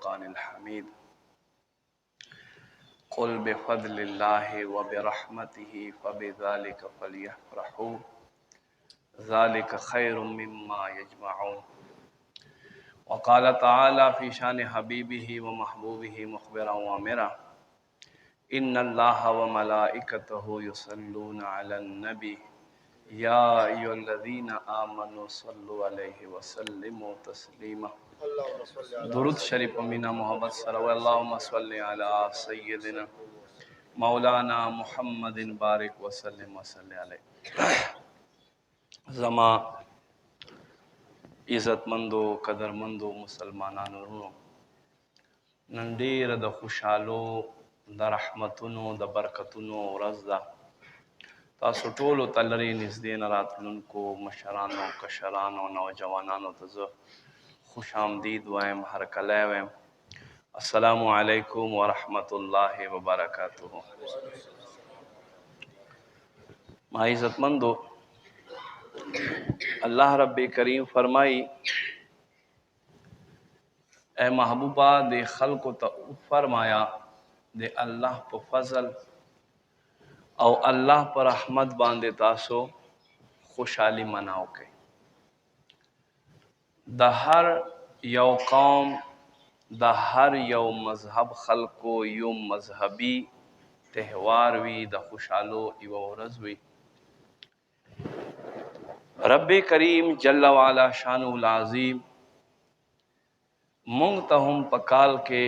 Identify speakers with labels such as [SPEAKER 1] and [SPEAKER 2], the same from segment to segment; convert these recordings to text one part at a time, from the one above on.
[SPEAKER 1] الفرقان الحميد قل بفضل الله وبرحمته فبذلك فليفرحوا ذلك خير مما يجمعون وقال تعالى في شان حبيبه ومحبوبه مخبرا وامرا إن الله وملائكته يصلون على النبي يا أيها الذين آمنوا صلوا عليه وسلموا تسليما درود شریف امینا محمد صلی اللهم صل علی سیدنا مولانا محمد بارک وسلم وصلی علیہ. زما عزت مندو قدر مندو مسلمانانو ورونو، نن ډیره د خوشحالو د رحمتونو د برکتونو ورځ ده. تاسو ټولو ته لرې نږدې نه راتلونکو مشرانو کشرانو نوجوانانو ته زه خوش آمدید وایم، هرکلی وایم. السلام علیکم ورحمت الله وبرکاتہ. ما عزت مندو، اللہ رب کریم فرمائی اے محبوبہ دے خلق تا فرمایا دے اللہ پا فضل او اللہ پر رحمت باندے تاسو خوشحالی مناو کے. دا ہر یو قوم دا ہر یو مذہب خلقو یو مذہبی تہوار وی، دا خوشحالو یو ورځ وی. رب کریم جل وعلا شانو العظیم مونږ ته هم په کال کې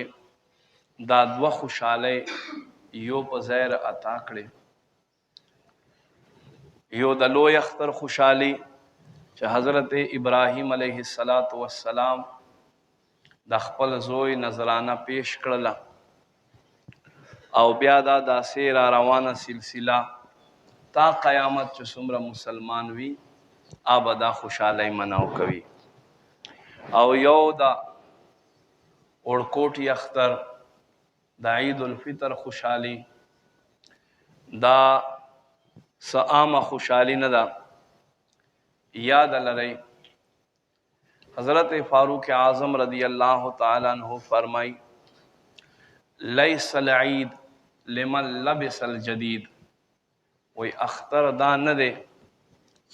[SPEAKER 1] دا دوه خوشحالۍ یو په ځای عطا کړې. یو د لوی اختر خوشحالي چې حضرت ابراهیم علیه السلام د خپل زوی نذرانه پیش کړله، او بیا دا داسې را روانه سلسله تا قیامت چې څومره مسلمان وي آبا دا خوشحالی مناو کوي. او یو دا اڑکوټی اختر دا عید الفطر خوشحالی دا سعام خوشحالی نه ده. یاد لرئی حضرت فاروق اعظم رضی اللہ تعالیٰ عنہ فرمائی لیس العید لمن لبس الجدید، وی اختر دا نه دی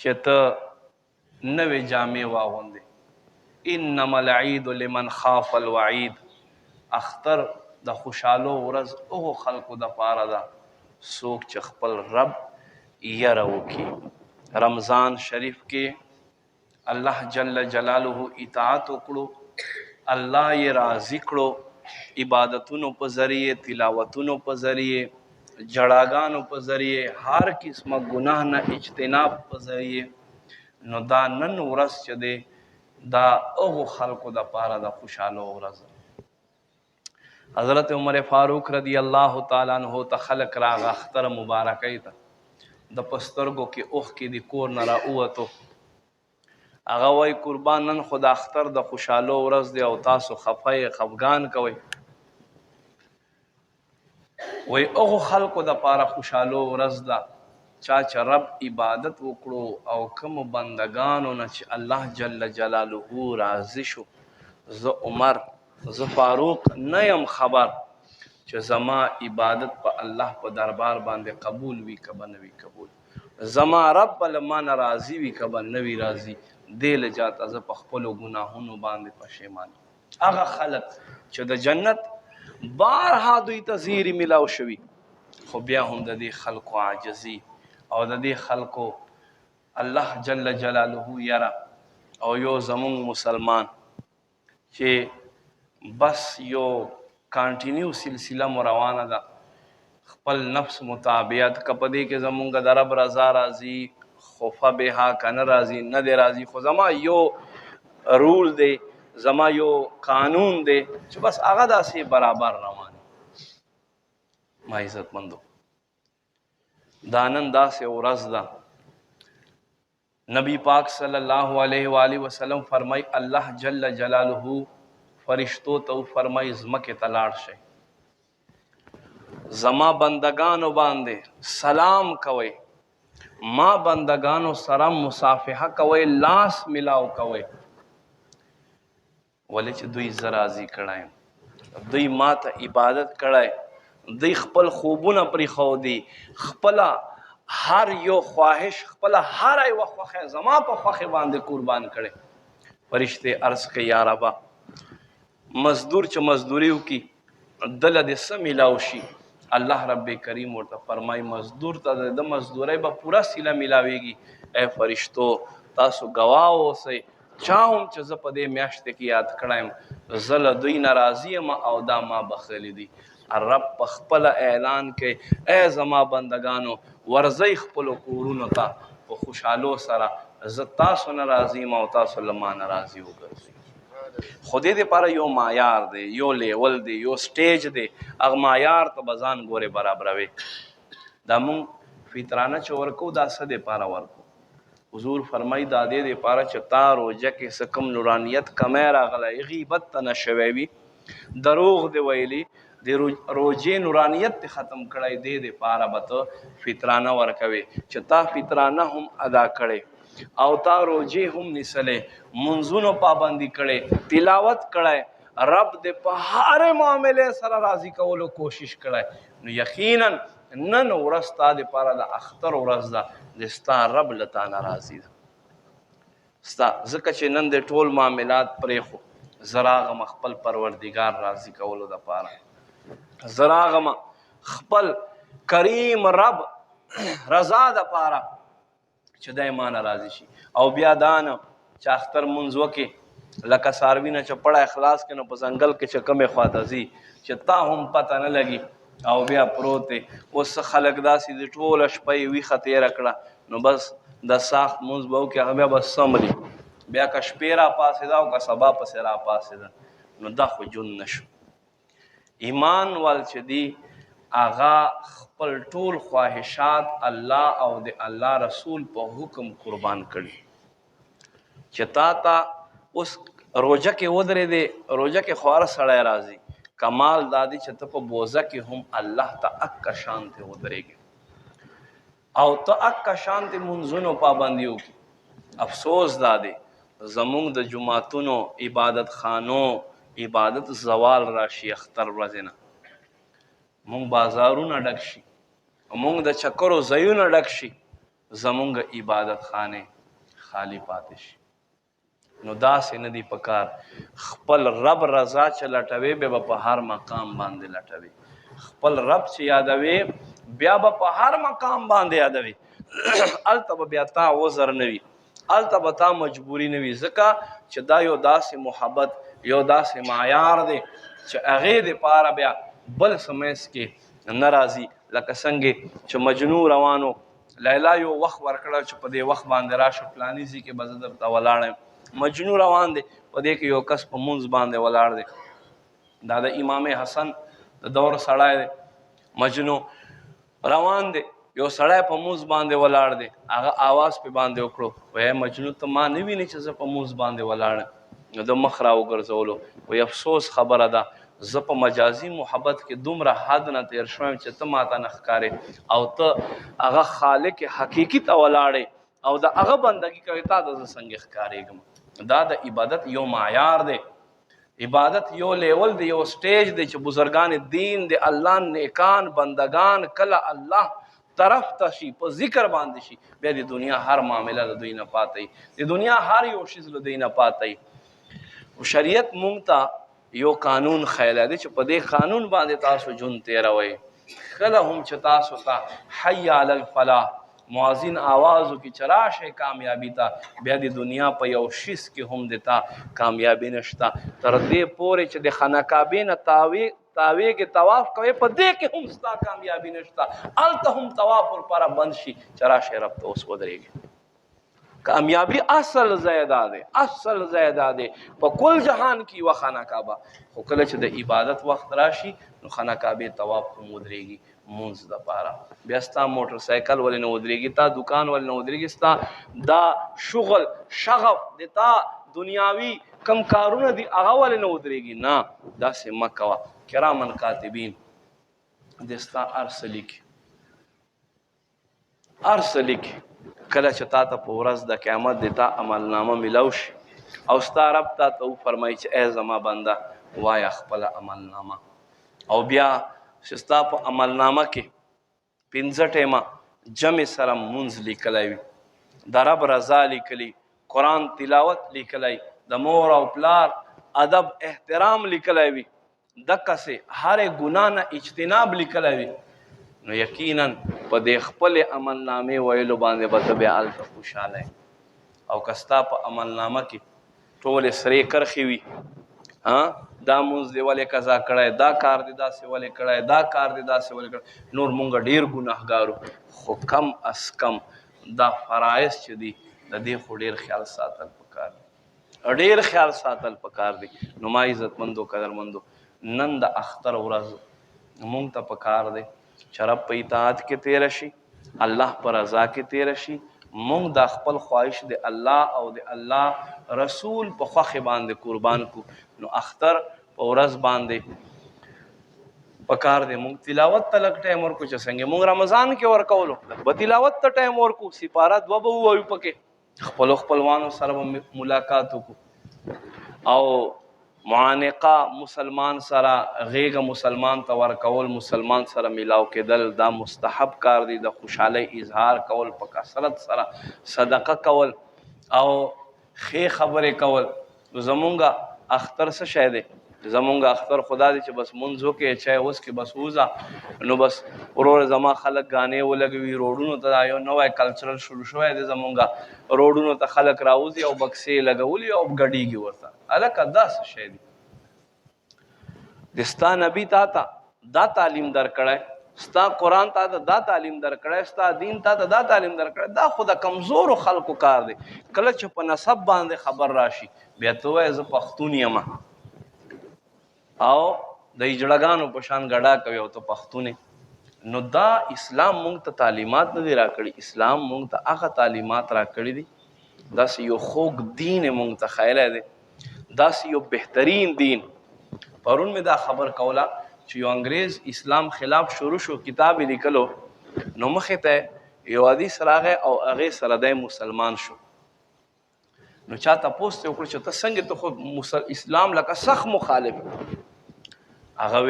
[SPEAKER 1] چې ته نوې جامې واغوندې، انما العید لمن خاف الوعید. اختر د خوشحالو ورځ هغو خلکو دپاره ده څوک چې خپل رب یره وکړي. رمضان شریف کې الله جل جلاله اطاعت وکړو، الله یې راضي کړو، عبادتونو په ذریعے، تلاوتونو په ذریعے، جړاګانو په ذریعے، هر قسمه ګناه نه اجتناب په ذریعے. نو دا نن ورځ چې دی دا هغو خلکو دپاره د خوشحالو ورځ. حضرت عمر فاروق رضی اللہ تعالیٰ عنہ ته خلق راغه اختر مبارکۍ ته، د پسترګو کې اوښکې د کور نه راووتو. هغه وایي قربان نن خو د اختر د خوشحالو ورځ دی او تاسو خفه خفګان کوئ. وایي هغو خلکو دپاره خوشحالو ورځ ده چا چې رب عبادت وکړو او کومو بندگانو نه چې الله جل جلاله راضي شو. زه عمر زه فاروق نه یم خبر چې زما عبادت په الله په دربار باندې قبول وي که به نه وي قبول، زما رب به له مانه راضي وي که به نه وي راضي. دې له جاته زه په خپلو ګناهونو باندې پښیمان. هغه خلک چې د جنت بارها دوی ته زیری ملاو شوي، خو بیا هم د دې خلکو عاجزي او د دې خلکو الله جل جلاله یره. او یو زمونږ مسلمان چې بس یو کانټینیو سلسله مو روانه ده، خپل نفس مطابعت که په دې کې زمونږ د رب رضا راځي خوفه بها که نه راځي نه دی راځي، خو زما یو رول دی، زما یو قانون دی چې بس هغه داسې برابر روان. ما عزت مندو، دا نن داسې ورځ ده نبی پاک صلی اللہ علیہ وآلہ وسلم فرمائی اللہ جل جلالہ فرشتو تو فرمائی زمکے تلاڑ شے زما بندگانو باندے سلام کوئے، ما بندگانو سرم مصافحہ کوئے، لاس ملاو کوئے، ولی چھ دوی زرازی کڑائیں. دوی ما ته عبادت کړی، دوی خپل خوبونه پرېښودي، خپله هر یو خواهش، خپله هر یوه خوښه زما په خوښې باندې قربان کړی. فرشتې عرض کوي یا ربه مزدور چې مزدوري وکړي دله دې څه میلاو شي؟ الله رب کریم ورته فرمایي مزدور ته د مزدورۍ به پوره سیله میلاویږي. ای فرشتو تاسو ګواه اوسئ، چا هم چې زه په دې میاشتې کې یاد کړی یم زه له دوی نه راضي یم او دا ما بخښلي دي. رب په خپله اعلان کوي ای زما بندگانو ورځئ خپلو کورونو ته په خوشحالو سره، زه تاسو نه راضي یم او تاسو له ما نه راضي وګرځئ. خو دې دپاره یو معیار دی، یو لیول دی، یو سټیج دی، هغه معیار ته به ځان ګورې برابروې. دا مونږ فطرانه چې ورکو دا څه دپاره ورکو؟ حضور فرمایي دا دې دپاره چې تا روژه کې څه کوم نورانیت کمی راغلی، غیبت ته نه شوی وي، دروغ دې ویلي، د روژې نورانیت دې ختم کړی، دې دپاره به ته فطرانه ورکوې چې تا فطرانه هم ادا کړی او تا روجې هم نیسلې، منځونو پابندي کړې، تلاوت کړی، رب دې په هر معاملې سره راضي کولو کوشش کړی، نو یقینا نن ورځ تا دپاره د اختر ورځ ده، د ستا رب له تا نه راضي ده. ستا ځکه چې نن د ټول معاملات پرېښو، زه راغم خپل پروردګار راضي کولو دپاره، زه راغم خپل کریم رب رضا دپاره چې دی ما نه راضي شي. او بیا دا نه چې اختر مونځ وکې لکه څاروي نه چې پړی خلاص کړي نو په ځنګل کې چې کومې خواته ځي چې تا هم پته نه لګي او بیا پروت دی. اوس څه خلک داسې دي ټوله شپه یې ویښه تېره کړه نو بس د ساخت مونځ به وکړي هغه بیا به څمري، بیا که شپې را پاڅېده او که سبا پسې را پاڅېده نو دا خو ژوند نه شو. ایمان وال چې دي هغه خپل ټول خواهشات الله او د الله رسول په حکم قربان کړي. چې تا ته اوس روژه کې ودرېدې، روژه کې خو هر سړی راځي، کمال دا دی چې ته په بوزه کې هم الله ته اکه شانتې ودرېږي او ته اکه شانتې منځونو پابندي وکړي. افسوس دا دی زمونږ د جوماتونو عبادت خانو عبادت زوال راشي اختر ورځې نه، مونږ بازارونه ډک شي، مونږ د چکرو ځایونه ډک شي، زمونږ عبادت خانې خالی پاتې شي. نو داسې نه دی پکار، خپل رب رضا چې لټوي بیا به په هر مقام باندې لټوي، خپل رب چې یادوي بیا به په هر مقام باندې یادوي. هلته به بیا تا عذر نه وي، هلته به تا مجبوري نه وي، ځکه چې دا یو داسې محبت یو داسې معیار دی چې هغې دپاره بیا بل څه منځ کې نه راځي. لکه څنګه چې مجنون روانو لیلا یو وخت ورکړه چې په دې وخت باندې راشه فلاني ځای کې به زه درته ولاړ یم، مجنون روان دی په دې کې یو کس په مونځ باندې ولاړ دی، دا د امام حسن د دور سړی دی، مجنون روان دی، یو سړی په مونځ باندې ولاړ دی، هغه آواز پې باندې وکړو وایي مجنون ته ما نه وینې چې زه په مونځ باندې ولاړ یم، نو د مخ را وګرځولو وایي افسوس خبره ده زه په مجازي محبت کې دومره حد نه تیر شویم چې ته ماته نه ښکارې او ته هغه خالق حقیقي ته ولاړې او د هغه بندګي کوې تا ته زه څنګه ښکارېږم. دا د عبادت یو معیار دی، عبادت یو لیول دی، یو سټیج دی چې بزرگان دین د الله نیکان بندگان کله الله طرف ته شي په ذکر باندې شي بیا د دنیا هر معامله د دوی نه پاتې، د دنیا هر یو شیز له دوی نه پاتې. شریعت مونږ ته یو قانون خیلی دی چې په دې قانون باندې تاسو ژوند تېروئ. کله هم چې تاسو ته حی علی الفلاح مؤذن آواز وکړي چې راشئ کامیابي ته، بیا د دنیا په یو شیز کې هم د تا کامیابي نشته، تر دې پورې چې د خانه کعبې نه تاوې کې طواف کوې په دې کې هم ستا کامیابي نشته، هلته هم طواف ورپاره بند شي چې راشئ رب ته اوس ودرېږي. کامیابی اصل ځای دا دی، اصل ځای دا دی په کل جهان کې یوه خانه کعبه، خو کله چې د عبادت وخت راشي نو خانه کعبې طواف هم ودرېږي مونځ دپاره، بیا ستا موټر سایکل ولې نه ودرېږي، تا دکان ولې نه ودرېږي، ستا دا شغل شغف د تا دنیاوي کم کارونه دي هغه ولې نه ودرېږي. نه داسې مه کوه، کرامن کاتبین د ستا هر څه لیکي، هر څه لیکي. کله چې تا ته په ورځ د قیامت د تا عملنامه میلاو شي او ستا رب تا ته وفرمایي چې ای زما بنده وایا خپل عمل نامه او بیا شستا په عمل نامه کې 15 ټیمه جمع سره منځ لیکلی وي د رب رضا لیکلی قرآن تلاوت لیکلی د مور او پلار ادب احترام لیکلی وي دقسې هرې ګناه نه اجتناب لیکلی وي نو یقینا په دې خپل عمل نامې ویلو باندې به ته بیا هلته خوشحاله او که ستا په عمل نامه کې ټولې سرې کرښې وي دا مونځ دې ولې قضا کړی دا کار دې داسې ولې کړی دا کار دې داسې ولې کړی نور مونږ ډېر ګناهګارو خو کم از کم دا فرایض چې دي د دې خو ډېر خیال ساتل پکار دی ډېر خیال ساتل پکار دی نو ما عزتمندو قدرمندو نن د اختر ورځ مونږ ته پکار دی چې رب په اطاعت کې تېره شي الله په رضا کې تېره شي مونږ د خپل خواهش د الله او د الله رسول په خوښې باندې قربان کو نو اختر په ورځ باندې پکار دی مونږ تلاوت ته لږ ټایم ورکو چې څنګه مونږ رمضان کې ورکولو به تلاوت ته ټایم ورکو سپاره دوه به ووایو پکې خپلو خپلوانو سره به ملاقات وکړو او معانقه مسلمان سره غیږه مسلمان ته ورکول مسلمان سره میلاو کېدل دا مستحب کار دی د خوشحالۍ اظهار کول په کثرت سره صدقه کول او ښې خبرې کول زمونږ اختر څه شی دی زمونږ اختر خدا دی چې بس منځ وکړې چای اوس کې بس وځه نو بس ورور زما خلک ګانې ولګوي روډونو ته دا یو نوی کلچرل شروع شوی دی زمونږ روډونو ته خلک راوځي او بکسې لګولي او ګډېږي ورته هلکه دا څه شی دی د ستا نبي تا ته دا تعلیم درکړی ستا قرآن تا ته دا تعلیم درکړی ستا دین تا ته دا تعلیم درکړی دا خو د کمزورو خلکو کار دی کله چې په نسب باندې خبر راشي بیا ته وایې زه پښتون یم او د اجړګانو په شان ګډا کوي او ته پښتون نو دا اسلام مونږ ته تعلیمات نه دی راکړي اسلام مونږ ته هغه تعلیمات راکړي دي داسې یو خوږ دین یې مونږ ته ښایلی دی داسې یو بهترین دین پرون مې دا خبر کوله چې یو انګریز اسلام خلاف شروع شو کتاب یې لیکلو نو مخې ته یو حدیث راغی او هغې سره دی مسلمان شو نو چا تپوس ته وکړو چې ته څنګه ته خو اسلام لکه سخت مخالف هغه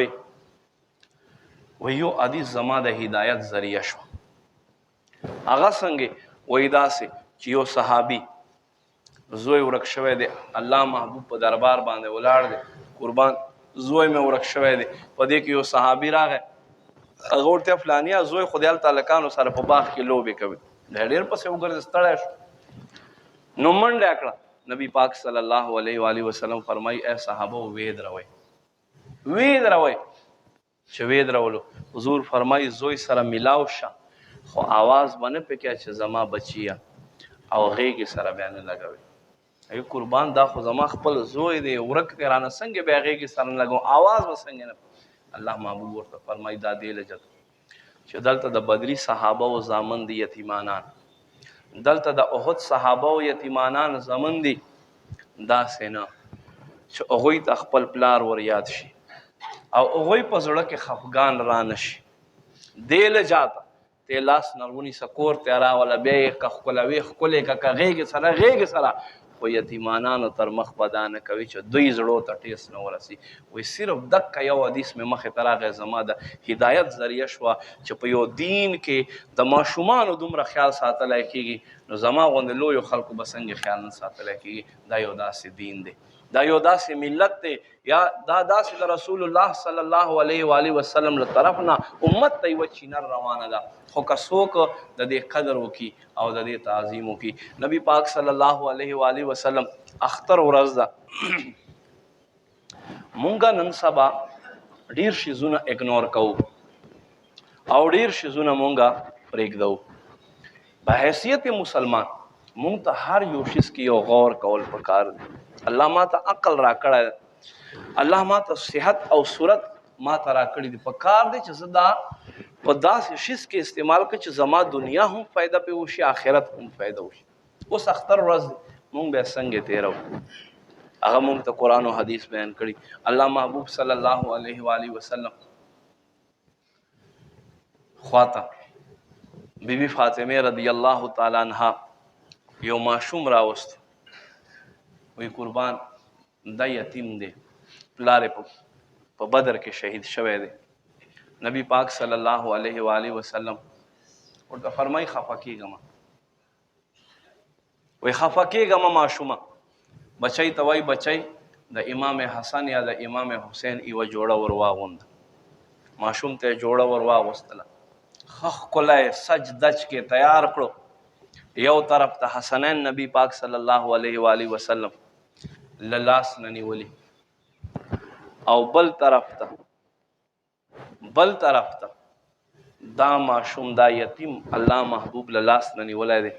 [SPEAKER 1] وی یو حدیث زما د هدایت ذریعه شو هغه څنګه وایي داسې چې یو صحابي زوی ورک شوی دی الله محبوب په دربار باندې ولاړ دی قربان زوی مې ورک شوی دی په دې کې یو صحابي راغی هغه ورته فلانیه زوی خو د هلته هلکانو سره په باغ کې لوبې کوي دی ډېر پسې وګرځېد ستړی شو نو منډه کړه نبی پاک صلی الله علیه و آله وسلم فرمایي ای صحابه وید روئ چې وید راولو حضور فرمایي زوی سره میلاو شه خو آواز به نه پکې چې زما بچیه او غېږې سره بیا نه لګوي ای قربان دا خو زما خپل زوی دی ورک دی رانه څنګه بیا غېږې سره نه لګوم آواز به څنګه نه الله محبوب ورته فرمایي دا دې لجت چې دلته د بدري صحابه و زامن دي یتیمانان دلته د احد صحابه و یتیمانان زامن دي داسې نه چې هغوی ته خپل پلار ور یاد شي او هغوی په زړه کې خفګان را نشي دې لجاته ته لاس نرونی سکور ته راوله بیا یې که ښکلوي ښکلې که غېږې سره خو یتیمانانو تر مخ به دا نه کوي چې دوی زړو ته ټیس نه ورسي وایي صرف دقه یو حدیث مې مخې ته راغی زما د هدایت ذریعه شوه چې په یو دین کې د ماشومانو دومره خیال ساتلی کېږي نو زما غوندې لویو خلکو به څنګه خیال نه ساتلی کېږي دا یو داسې دین دی دا یو داسې ملت دی یا دا داسې د رسول الله صلی الله علیه و آله وسلم له طرف نه امت ته یوه چینر روانه ده خو که څوک د دې قدر وکړي او د دې تعظیم وکړي نبی پاک صلی الله علیه و آله وسلم اختر ورځ ده مونږ نن سبا ډېر شیزونه اګنور کوو او ډېر شیزونه مونږ پرېږدو په حیثیت مسلمان مونږ ته هر یو شیز کې یو غور کول پکار دی الله ما ته عقل راکړی الله ما ته صحت او صورت ما ته راکړي دي پکار دی چې زه دا په داسې شیز کې استعمال کړم چې زما دنیا هم فایده پې وشي آخرت هم فایده وشي اوس اختر ورځ دی مونږ بیا څنګه تېروو هغه مونږ ته قرآن و حدیث بیان کړي الله محبوب صلی الله علیه و آله وسلم خواته بی بی فاطمه رضی الله تعالی عنها یو ماشوم راوست وی قربان دا یتیم دی پلار په بدر کې شهید شوی دی. نبی پاک صلی الله علیه و آله وسلم ورته فرمای خفه کېږم، وای خفه کېږم ماشومه. بچی ته وای بچی د امام حسن یا د امام حسین یوه جوړه ور واغونده. ماشوم ته یې جوړه ور واغوستله، ښه ښکلی سج دج کې تیار کړو. یو طرف ته حسنین نبی پاک صلی الله علیه و آله وسلم له لاس نه نیولي، او بل طرف ته دا ماشوم دا یتیم الله محبوب له لاس نه نیولی دی،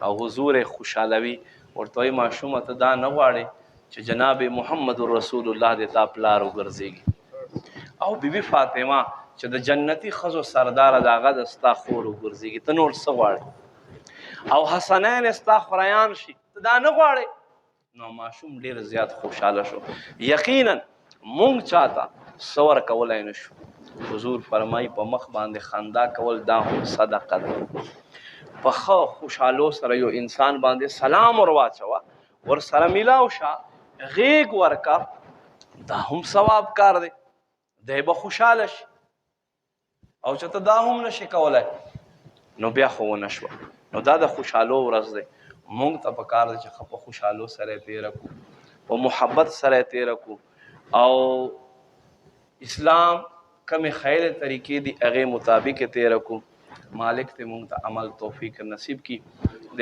[SPEAKER 1] او حضور خوشحالوي. ورته وایي ماشومه ته دا نه غواړې چې جناب محمد رسول الله د تا پلار وګرځېږي، او بیبي فاطمه چې د جنتي ښځو سرداره د هغه د ستا خور وګرځېږي، ته نور څه غواړې؟ او حسنین ستا خوریان شي، ته دا نه غواړې؟ نو ماشوم ډېر زیات خوشحاله شو. یقینا مونږ چاته څه ورکولی نه شو. حضور فرمایي په مخ باندې خندا کول دا هم صدقه ده. په ښه خوشحالو سره یو انسان باندې سلام ور واچوه، ورسره میلاو شه، غېږ ورکه، دا هم ثواب کار دی، دی به خوشحاله شي. او چې ته دا هم نشي کولی نو بیا خو ونه شوه. نو دا د خوشحالو ورځ دی. مونږ ته پکار دی چې ښه په خوشحالو سره یې تېره کړو، په محبت سره یې تېره کړو، او اسلام کمې خیر طریقې دي هغې مطابق یې تېره کړو. مالک ته مونږ ته عمل توفیق نصیب کړي. د